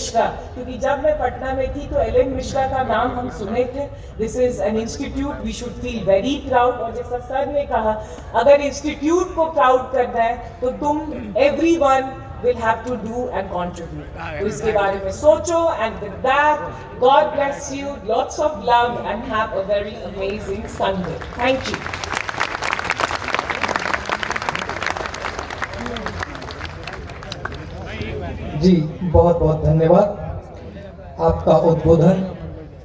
मिश्रा, क्योंकि जब मैं पटना में थी तो एल एन मिश्रा का नाम हम सुने थे। This is an institute, we should feel very proud. और जैसा सर ने कहा, अगर इंस्टीट्यूट को प्राउड करना है तो तुम everyone will have to do and contribute. तो इसके बारे में सोचो, and with that, God bless you, lots of love, and have a very amazing Sunday. Thank you. जी बहुत बहुत धन्यवाद। आपका उद्बोधन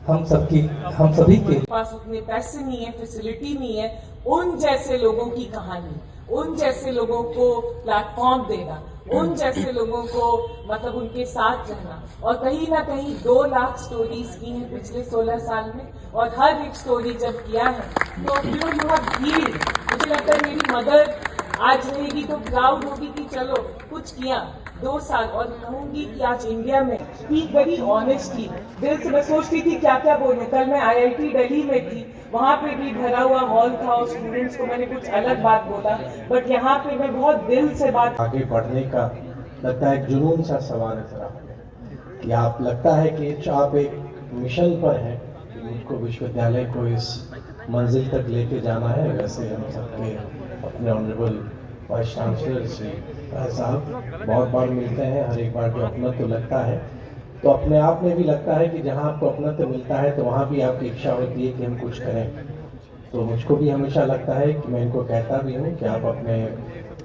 हम सभी के पास उतने पैसे नहीं है, फैसिलिटी नहीं है, उन जैसे लोगों की कहानी, उन जैसे लोगों को प्लेटफॉर्म देना, उन जैसे लोगों को मतलब उनके साथ रहना। और कहीं ना कहीं 2 लाख स्टोरीज की हैं पिछले 16 साल में, और हर एक स्टोरी जब किया है तो यू हैव हील्ड। मुझे लगता है मेरी मदर आज रहेगी तो प्राउड होगी कि चलो कुछ किया 2 साल। और कहूंगी कि आज इंडिया में स्पीक वेरी ऑनेस्टली, दिल से मैं सोचती थी क्या क्या बोलूं। कल मैं IIT दिल्ली में थी, वहाँ पे भी भरा हुआ हॉल था और स्टूडेंट्स को मैंने कुछ अलग बात बोला, बट यहाँ पे मैं बहुत दिल से बात। आगे बढ़ने का लगता है एक जुनून सा सवाल नजर आता है कि आप लगता है कि आप एक मिशन पर हैं कि मुझको विश्वविद्यालय को इस मंजिल तक लेके जाना है। वैसे हम सबके अपने ऑनरेबल वाइस चांसलर श्री साहब बहुत बार मिलते हैं, हर एक बार जो अपना तो लगता है, तो अपने आप में भी लगता है कि जहाँ आपको अपना तो मिलता है तो वहाँ भी आपकी इच्छा होती है कि हम कुछ करें। तो मुझको भी हमेशा लगता है कि मैं इनको कहता भी हूँ कि आप अपने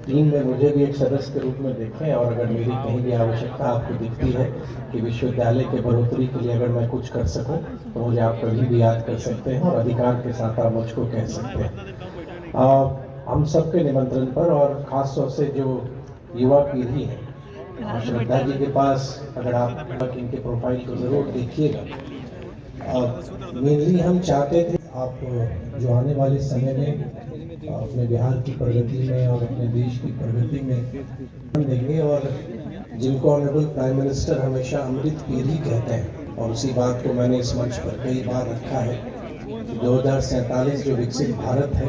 टीम में मुझे भी एक सदस्य के रूप में देखें, और अगर मेरी कहीं भी आवश्यकता आपको दिखती है कि विश्वविद्यालय के बढ़ोतरी के लिए अगर मैं कुछ कर सकूं तो मुझे आप कभी भी याद कर सकते हैं और अधिकार के साथ आप मुझको कह सकते हैं। हम सबके निमंत्रण पर, और ख़ास तौर से जो युवा पीढ़ी है, श्रद्धा जी के पास अगर आप इनके प्रोफाइल को ज़रूर देखिएगा। मेनली हम चाहते थे आप जो आने वाले समय में अपने बिहार की प्रगति में और अपने देश की प्रगति में देंगे, और जिनको ऑनरेबल प्राइम मिनिस्टर हमेशा अमृत पीढ़ी कहते हैं, और उसी बात को मैंने इस मंच पर कई बार रखा है कि 2047 जो विकसित भारत है,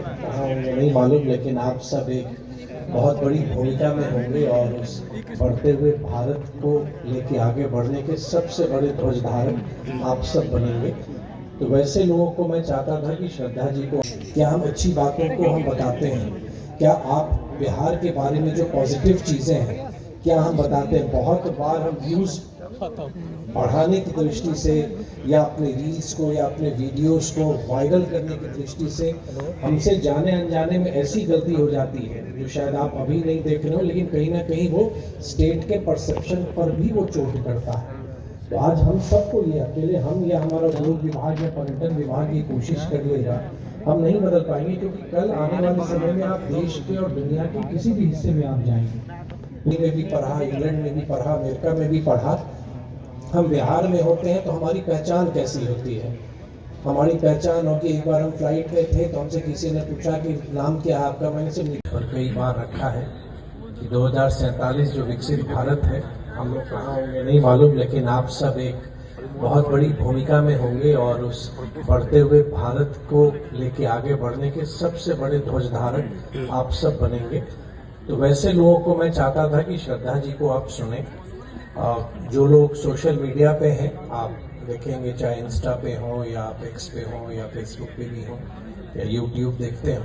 मुझे नहीं मालूम, लेकिन आप सब एक बहुत बड़ी भूमिका में होंगे और उस बढ़ते हुए भारत को लेके आगे बढ़ने के सबसे बड़े ध्वजधारक आप सब बनेंगे। तो वैसे लोगों को मैं चाहता था कि श्रद्धा जी को क्या हम अच्छी बातों को हम बताते हैं, क्या आप बिहार के बारे में जो पॉजिटिव चीज़ें हैं क्या हम बताते हैं। बहुत बार हम व्यूज़ बढ़ाने की दृष्टि से या अपने रील्स को या अपने वीडियोस को वायरल करने की दृष्टि से हमसे जाने अनजाने में ऐसी गलती हो जाती है जो शायद आप अभी नहीं देख रहे हो, लेकिन कहीं ना कहीं वो स्टेट के परसेप्शन पर भी वो चोट करता है। तो आज हम सबको ये अकेले हम या हमारा उद्योग विभाग या पर्यटन विभाग ये कोशिश कर लेगा, हम नहीं बदल पाएंगे, क्योंकि कल आने वाले समय में आप देश के और दुनिया के किसी भी हिस्से में आप जाएंगे, में भी पढ़ा, इंग्लैंड में भी पढ़ा, अमेरिका में भी पढ़ा, हम बिहार में होते हैं तो हमारी पहचान कैसी होती है। हमारी पहचान होगी, एक बार हम फ्लाइट में थे तो हमसे किसी ने पूछा कि नाम क्या है आपका, मैंने से पर कई बार रखा है कि 2047 जो विकसित भारत है, हम लोग कहाँ होंगे नहीं मालूम, लेकिन आप सब एक बहुत बड़ी भूमिका में होंगे और उस बढ़ते हुए भारत को लेके आगे बढ़ने के सबसे बड़े ध्वजधारक आप सब बनेंगे। तो वैसे लोगों को मैं चाहता था कि श्रद्धा जी को आप सुने। जो लोग सोशल मीडिया पे हैं, आप देखेंगे चाहे इंस्टा पे हो या आप एक्स पे हो या फेसबुक पे भी हो या यूट्यूब देखते हो,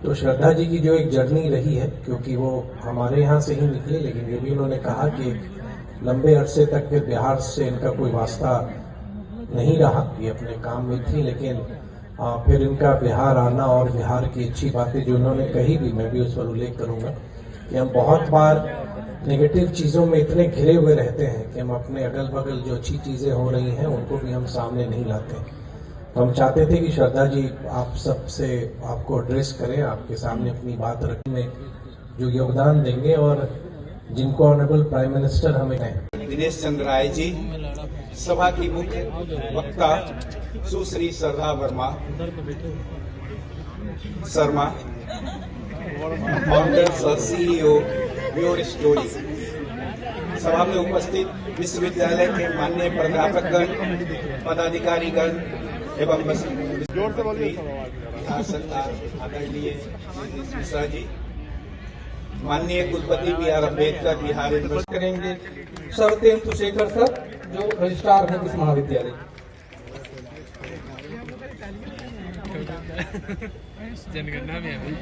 तो श्रद्धा जी की जो एक जर्नी रही है, क्योंकि वो हमारे यहाँ से ही निकले, लेकिन ये भी उन्होंने कहा कि लंबे अरसे तक फिर बिहार से इनका कोई वास्ता नहीं रहा, ये अपने काम में थी, लेकिन फिर इनका बिहार आना और बिहार की अच्छी बातें जो उन्होंने कही भी, मैं भी उस पर उल्लेख करूँगा कि हम बहुत बार नेगेटिव चीज़ों में इतने घिरे हुए रहते हैं कि हम अपने अगल बगल जो अच्छी चीज़ें हो रही हैं उनको भी हम सामने नहीं लाते। तो हम चाहते थे कि श्रद्धा जी आप सबसे आपको एड्रेस करें, आपके सामने अपनी बात रखने में जो योगदान देंगे और जिनको ऑनरेबल प्राइम मिनिस्टर हमें हैं। दिनेश चंद्र राय जी, सभा की मुख्य वक्ता सुश्री श्रद्धा शर्मा, फाउंडर सह CEO व्योर स्टोरी, सभा में उपस्थित विश्वविद्यालय के माननीय प्राध्यापकगण, पदाधिकारीगण एवं बिहार सरकार आदरणीय मिश्रा जी, माननीय कुलपति BR अम्बेडकर बिहार यूनिवर्सिटी करेंगे। शरतेंदु शेखर सर, जो रजिस्ट्रार हैं इस महाविद्यालय। जनगणना में अभी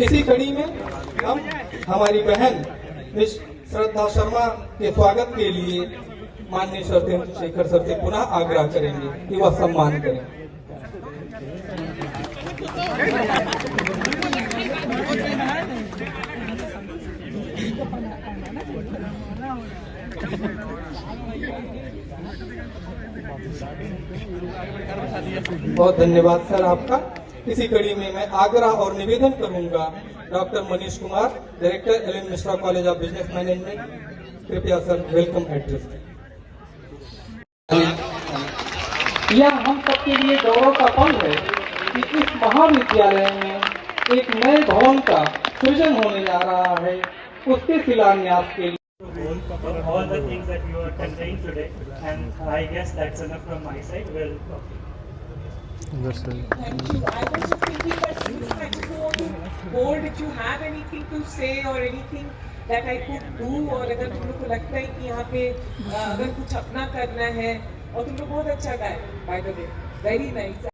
इसी कड़ी में हम हमारी बहन मिस श्रद्धा शर्मा के स्वागत के लिए माननीय शरतेंदु शेखर सर से पुनः आग्रह करेंगे कि वह सम्मान करें। बहुत धन्यवाद सर आपका। इसी कड़ी में मैं आग्रह और निवेदन करूंगा doctor Manish Kumar, director LN. Mishra college of business management, कृपया सर वेलकम एड्रेस। यह हम सबके लिए गौरव का पल है कि इस महाविद्यालय में एक नए भवन का सृजन होने जा रहा है, उसके शिलान्यास के लिए for all the things that you are conveying today, and I guess that's enough from my side. Well, Thank you. I was just thinking that this microphone board, if you have anything to say or anything that I could do, और अगर तुम लोग को लगता है कि यहाँ पे अगर कुछ अपना करना है, और तुम लोग बहुत अच्छा गाए, by the way, very nice.